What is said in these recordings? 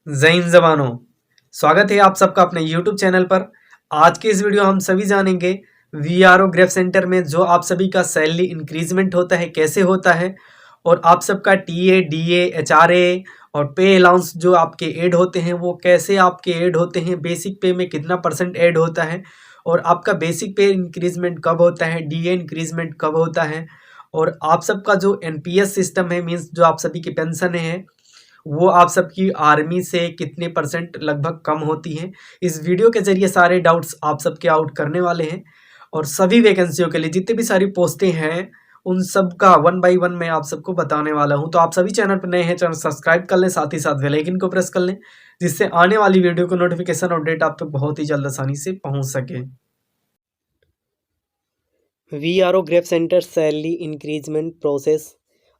जय हिंद जवानों। स्वागत है आप सबका अपने YouTube चैनल पर। आज के इस वीडियो हम सभी जानेंगे VRO ग्रेफ सेंटर में जो आप सभी का सैलरी इंक्रीजमेंट होता है कैसे होता है, और आप सबका TA, DA, HRA और पे अलाउंस जो आपके ऐड होते हैं वो कैसे आपके ऐड होते हैं, बेसिक पे में कितना % ऐड होता है, और आपका बेसिक पे इंक्रीजमेंट कब होता है, DA इंक्रीजमेंट कब होता है, और आप सबका जो NPS सिस्टम है मीन्स जो आप सभी की पेंशन है वो आप सबकी आर्मी से कितने % लगभग कम होती हैं। इस वीडियो के ज़रिए सारे डाउट्स आप सबके आउट करने वाले हैं, और सभी वैकेंसियों के लिए जितनी भी सारी पोस्टें हैं उन सब का 1 बाय 1 मैं आप सबको बताने वाला हूं। तो आप सभी चैनल पर नए हैं, चैनल सब्सक्राइब कर लें, साथ ही साथ बेल आइकन को प्रेस कर लें, जिससे आने वाली वीडियो को नोटिफिकेशन और अपडेट आप तक बहुत ही जल्द आसानी से पहुँच सके। VRO grief centre salary increment process,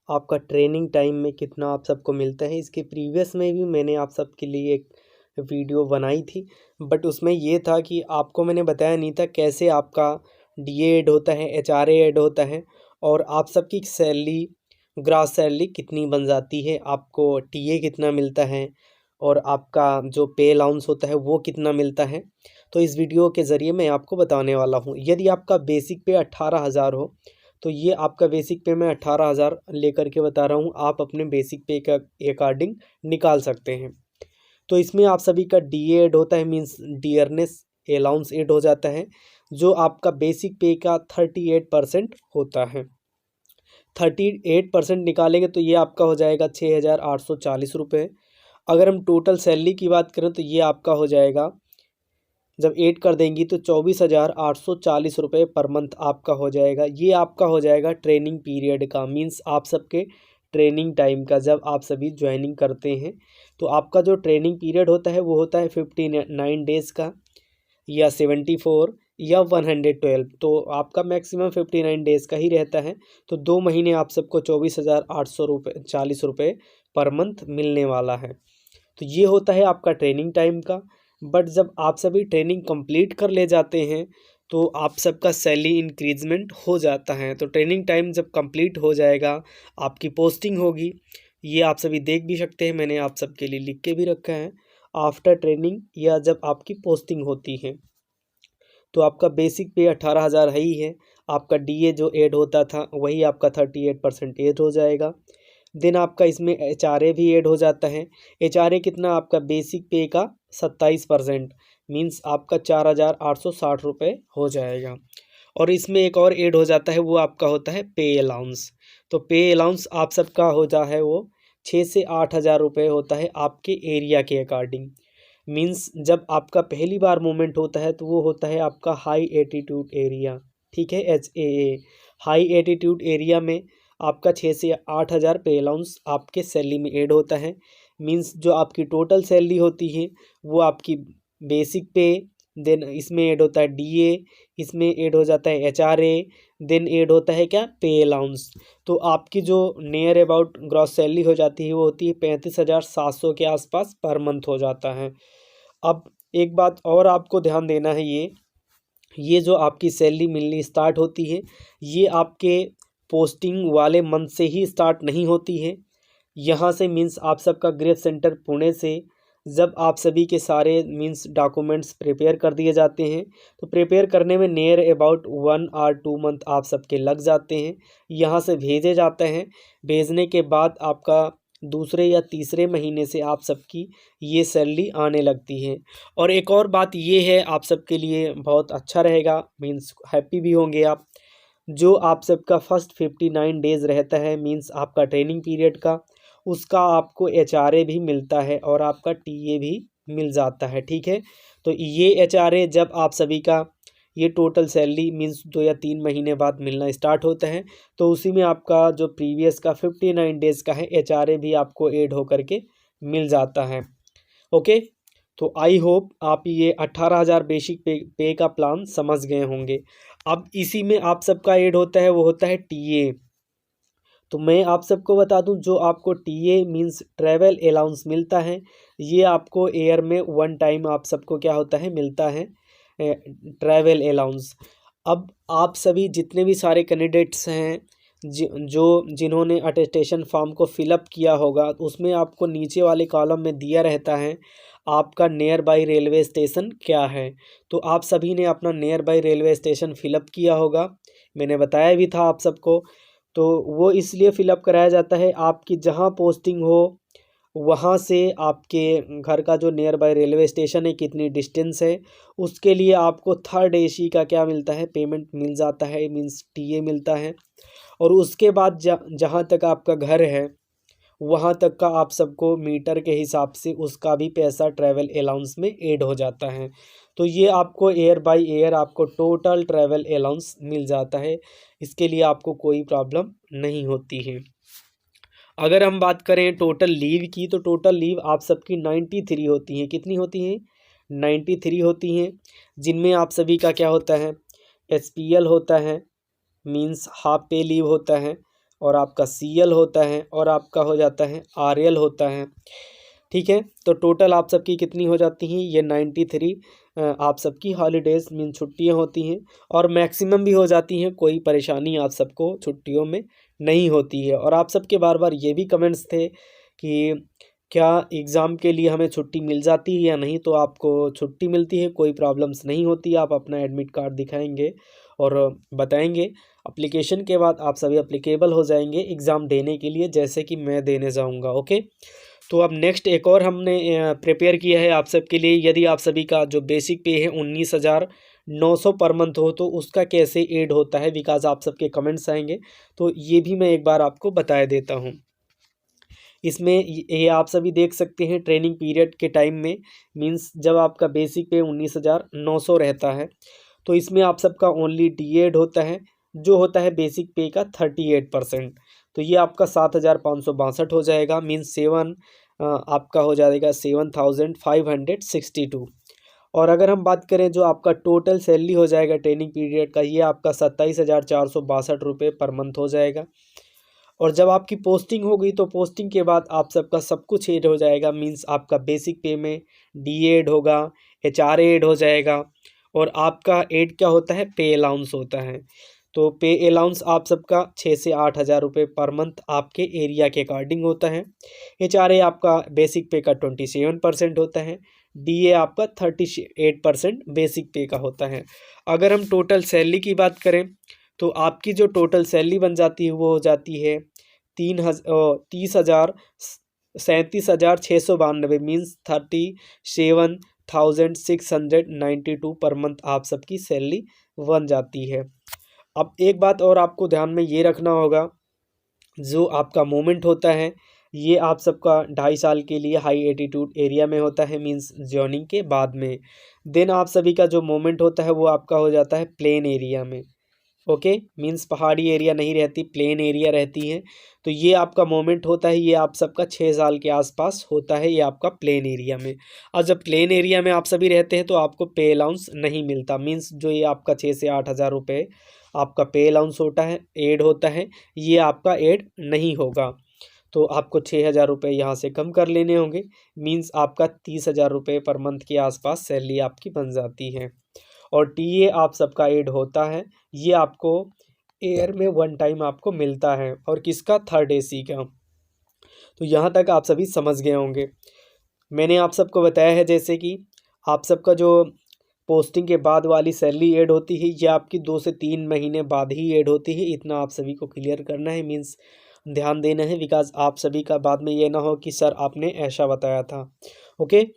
आपका ट्रेनिंग टाइम में कितना आप सबको मिलता है। इसके प्रीवियस में भी मैंने आप सबके लिए एक वीडियो बनाई थी, बट उसमें ये था कि आपको मैंने बताया नहीं था कैसे आपका DA ऐड होता है, HRA ऐड होता है, और आप सबकी सैलरी ग्रास सैलरी कितनी बन जाती है, आपको TA कितना मिलता है, और आपका जो पे अलाउंस होता है वो कितना मिलता है। तो इस वीडियो के ज़रिए मैं आपको बताने वाला हूँ। यदि आपका बेसिक पे 18,000 हो तो ये आपका बेसिक पे मैं 18,000 लेकर के बता रहा हूँ, आप अपने बेसिक पे के अकॉर्डिंग निकाल सकते हैं। तो इसमें आप सभी का DA ऐड होता है, मीन्स डियरनेस अलाउंस ऐड हो जाता है, जो आपका बेसिक पे का 38% होता है। 38% निकालेंगे तो ये आपका हो जाएगा 6,840 रुपये। अगर हम टोटल सैलरी की बात करें तो ये आपका हो जाएगा, जब ऐड कर देंगी तो 24,840 रुपये पर मंथ आपका हो जाएगा। ये आपका हो जाएगा ट्रेनिंग पीरियड का, मीन्स आप सबके ट्रेनिंग टाइम का, जब आप सभी ज्वाइनिंग करते हैं तो आपका जो ट्रेनिंग पीरियड होता है वो होता है 59 डेज़ का, या 74 या 112। तो आपका मैक्सिमम 59 डेज़ का ही रहता है। तो 2 महीने आप सबको 24,840 रुपये पर मंथ मिलने वाला है। तो ये होता है आपका ट्रेनिंग टाइम का। बट जब आप सभी ट्रेनिंग कंप्लीट कर ले जाते हैं तो आप सबका सैलरी इंक्रीजमेंट हो जाता है। तो ट्रेनिंग टाइम जब कंप्लीट हो जाएगा, आपकी पोस्टिंग होगी, ये आप सभी देख भी सकते हैं, मैंने आप सबके लिए लिख के भी रखा है। आफ्टर ट्रेनिंग या जब आपकी पोस्टिंग होती है तो आपका बेसिक पे 18,000 है ही है, आपका DA जो ऐड होता था वही आपका 38% ऐड हो जाएगा। देन आपका इसमें HRA भी ऐड हो जाता है। HRA कितना, आपका बेसिक पे का 27%, मीन्स आपका 4,860 रुपये हो जाएगा। और इसमें एक और ऐड हो जाता है, वो आपका होता है पे अलाउंस। तो पे अलाउंस आप सबका होता है वो 6 से 8 हज़ार रुपये होता है आपके एरिया के अकॉर्डिंग। मीन्स जब आपका पहली बार मूवमेंट होता है तो वो होता है आपका हाई एटीट्यूड एरिया, ठीक है, HAA। हाई एटीट्यूड एरिया में आपका 6 से 8 हज़ार पे अलाउंस आपके सैलरी में ऐड होता है। मीन्स जो आपकी टोटल सैलरी होती है वो आपकी बेसिक पे, देन इसमें ऐड होता है DA, इसमें ऐड हो जाता है HRA, देन ऐड होता है क्या, पे अलाउंस। तो आपकी जो नियर अबाउट ग्रॉस सैलरी हो जाती है वो होती है 35,700 के आसपास पर मंथ हो जाता है। अब एक बात और आपको ध्यान देना है, ये जो आपकी सैलरी मिलनी स्टार्ट होती है ये आपके पोस्टिंग वाले मंथ से ही स्टार्ट नहीं होती है। यहाँ से मीन्स आप सबका ग्रेफ सेंटर पुणे से जब आप सभी के सारे मीन्स डॉक्यूमेंट्स प्रिपेयर कर दिए जाते हैं तो प्रिपेयर करने में नियर अबाउट 1 और 2 मंथ आप सबके लग जाते हैं। यहाँ से भेजे जाते हैं, भेजने के बाद आपका दूसरे या तीसरे महीने से आप सबकी ये सैलरी आने लगती है। और एक और बात ये है, आप सबके लिए बहुत अच्छा रहेगा, मीन्स हैप्पी भी होंगे आप, जो आप सबका फर्स्ट 59 डेज़ रहता है मीन्स आपका ट्रेनिंग पीरियड का, उसका आपको HRA भी मिलता है और आपका TA भी मिल जाता है, ठीक है। तो ये HRA जब आप सभी का ये टोटल सैलरी मीन्स 2 या 3 महीने बाद मिलना स्टार्ट होता है तो उसी में आपका जो प्रीवियस का 59 डेज़ का है HRA भी आपको ऐड होकर के मिल जाता है। ओके, तो आई होप आप ये 18,000 बेसिक पे का प्लान समझ गए होंगे। अब इसी में आप सबका ऐड होता है वो होता है TA। तो मैं आप सबको बता दूं, जो आपको TA मीन्स ट्रैवल अलाउंस मिलता है, ये आपको ईयर में 1 टाइम आप सबको क्या होता है मिलता है, ट्रैवल अलाउंस। अब आप सभी जितने भी सारे कैंडिडेट्स हैं जिन्होंने अटेस्टेशन फॉर्म को फिलअप किया होगा उसमें आपको नीचे वाले कॉलम में दिया रहता है आपका नियर बाई रेलवे स्टेशन क्या है। तो आप सभी ने अपना near by railway station fill up किया होगा, मैंने बताया भी था आप सबको। तो वो इसलिए फिलअप कराया जाता है आपकी जहाँ पोस्टिंग हो वहाँ से आपके घर का जो नियर बाय रेलवे स्टेशन है कितनी डिस्टेंस है, उसके लिए आपको थर्ड एसी का क्या मिलता है, पेमेंट मिल जाता है, मीन्स टीए मिलता है। और उसके बाद जहाँ तक आपका घर है वहाँ तक का आप सबको मीटर के हिसाब से उसका भी पैसा ट्रैवल अलाउंस में ऐड हो जाता है। तो ये आपको एयर बाय एयर आपको टोटल ट्रैवल अलाउंस मिल जाता है, इसके लिए आपको कोई प्रॉब्लम नहीं होती है। अगर हम बात करें टोटल लीव की तो टोटल लीव आप सबकी 93 होती हैं। कितनी होती हैं? 93 होती हैं, जिनमें आप सभी का क्या होता है, एसपीएल होता है मीन्स हाफ पे लीव होता है, और आपका सीएल होता है, और आपका हो जाता है आरएल होता है। ठीक है, तो टोटल आप सबकी कितनी हो जाती हैं, ये 93 आप सबकी हॉलीडेज़ मीन छुट्टियां होती हैं, और मैक्सिमम भी हो जाती हैं, कोई परेशानी आप सबको छुट्टियों में नहीं होती है। और आप सबके बार बार ये भी कमेंट्स थे कि क्या एग्ज़ाम के लिए हमें छुट्टी मिल जाती है या नहीं, तो आपको छुट्टी मिलती है, कोई प्रॉब्लम्स नहीं होती। आप अपना एडमिट कार्ड दिखाएंगे और बताएंगे, एप्लीकेशन के बाद आप सभी एप्लीकेबल हो जाएंगे एग्ज़ाम देने के लिए, जैसे कि मैं देने जाऊंगा। ओके, तो अब नेक्स्ट एक और हमने प्रिपेयर किया है आप सबके लिए। यदि आप सभी का जो बेसिक पे है 19,900 पर मंथ हो तो उसका कैसे ऐड होता है, बिकॉज आप सबके कमेंट्स आएंगे, तो ये भी मैं एक बार आपको बता देता हूँ। इसमें ये आप सभी देख सकते हैं ट्रेनिंग पीरियड के टाइम में, मींस जब आपका बेसिक पे 19,900 रहता है तो इसमें आप सबका ओनली डी एड होता है, जो होता है बेसिक पे का 38%। तो ये आपका 7,562 हो जाएगा, मीन्स आपका हो जाएगा 7,562। और अगर हम बात करें जो आपका टोटल सैलरी हो जाएगा ट्रेनिंग पीरियड का, ये आपका 27,462 रुपये पर मंथ हो जाएगा। और जब आपकी पोस्टिंग हो गई तो पोस्टिंग के बाद आप सबका सब कुछ ऐड हो जाएगा, मीन्स आपका बेसिक पे में डी एड होगा, एचआर एड हो जाएगा, और आपका एड क्या होता है, पे अलाउंस होता है। तो पे अलाउंस आप सबका 6 से 8 हज़ार रुपये पर मंथ आपके एरिया के अकॉर्डिंग होता है। एचआरए आपका बेसिक पे का 27% होता है, डीए आपका 38% बेसिक पे का होता है। अगर हम टोटल सैलरी की बात करें तो आपकी जो टोटल सैलरी बन जाती है वो हो जाती है 37,692 मीन्स 37,692 पर मंथ आप सबकी सैलरी बन जाती है। अब एक बात और आपको ध्यान में ये रखना होगा, जो आपका मोमेंट होता है ये आप सबका 2.5 साल के लिए हाई एटीट्यूड एरिया में होता है, मींस जॉइनिंग के बाद में। देन आप सभी का जो मोमेंट होता है वो आपका हो जाता है प्लेन एरिया में। ओके, मींस पहाड़ी एरिया नहीं रहती, प्लेन एरिया रहती है। तो ये आपका मोमेंट होता है, ये आप सबका 6 साल के आसपास होता है, ये आपका प्लेन एरिया में। और जब प्लेन एरिया में आप सभी रहते हैं तो आपको पे अलाउंस नहीं मिलता, मींस जो ये आपका 6 से 8 हज़ार रुपये आपका पे अलाउंस होता है, ऐड होता है, ये आपका ऐड नहीं होगा। तो आपको 6 हज़ार रुपये यहाँ से कम कर लेने होंगे, मींस आपका 30 हज़ार रुपये पर मंथ के आसपास सैलरी आपकी बन जाती है। और टीए आप सबका ऐड होता है, ये आपको ईयर में 1 टाइम आपको मिलता है, और किसका, थर्ड एसी का। तो यहाँ तक आप सभी समझ गए होंगे। मैंने आप सबको बताया है जैसे कि आप सबका जो पोस्टिंग के बाद वाली सैलरी ऐड होती है ये आपकी 2 से 3 महीने बाद ही ऐड होती है, इतना आप सभी को क्लियर करना है, मीन्स ध्यान देना है, बिकॉज आप सभी का बाद में ये ना हो कि सर आपने ऐसा बताया था। ओके,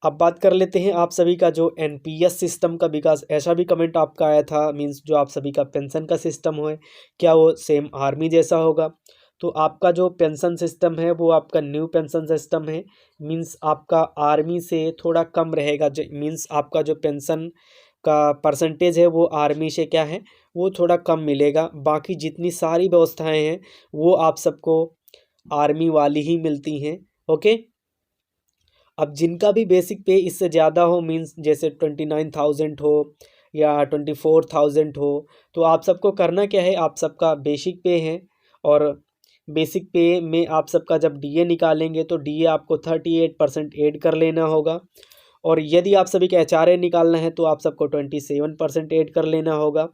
अब बात कर लेते हैं आप सभी का जो एनपीएस सिस्टम का, बिकॉज ऐसा भी कमेंट आपका आया था, मींस जो आप सभी का पेंशन का सिस्टम हो क्या वो सेम आर्मी जैसा होगा। तो आपका जो पेंशन सिस्टम है वो आपका न्यू पेंशन सिस्टम है, मींस आपका आर्मी से थोड़ा कम रहेगा, मींस आपका जो पेंशन का परसेंटेज है वो आर्मी से क्या है, वो थोड़ा कम मिलेगा। बाकी जितनी सारी व्यवस्थाएं हैं वो आप सबको आर्मी वाली ही मिलती हैं। ओके, अब जिनका भी बेसिक पे इससे ज़्यादा हो, मींस जैसे 29,000 हो या 24,000 हो, तो आप सबको करना क्या है, आप सबका बेसिक पे है, और बेसिक पे में आप सबका जब डीए निकालेंगे तो डीए आपको 38% ऐड कर लेना होगा। और यदि आप सभी का HRA निकालना है तो आप सबको 27% ऐड कर लेना होगा।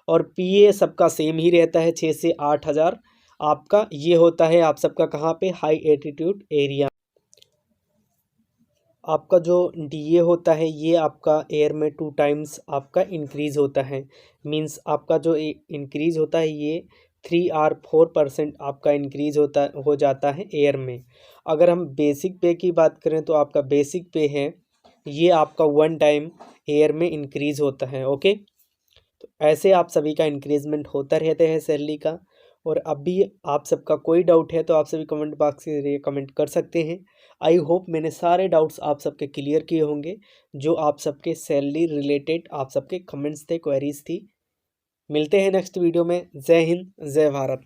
और PA सबका सेम ही रहता है 6 से 8 हज़ार आपका। ये होता है आप सबका कहाँ पे, हाई एल्टीट्यूड एरिया। आपका जो DA होता है ये आपका एयर में 2 टाइम्स आपका इंक्रीज़ होता है। मींस आपका जो इंक्रीज़ होता है ये 3 और 4% आपका इंक्रीज़ हो जाता है एयर में। अगर हम बेसिक पे की बात करें तो आपका बेसिक पे है ये आपका 1 टाइम एयर में इंक्रीज़ होता है। ओके, तो ऐसे आप सभी का इंक्रीजमेंट होता रहता है सैलरी का। और अभी आप सबका कोई डाउट है तो आप सभी कमेंट बॉक्स के जरिए कमेंट कर सकते हैं। आई होप मैंने सारे डाउट्स आप सबके क्लियर किए होंगे, जो आप सबके सैलरी रिलेटेड आप सबके कमेंट्स थे, क्वेरीज थी। मिलते हैं नेक्स्ट वीडियो में। जय हिंद, जय भारत।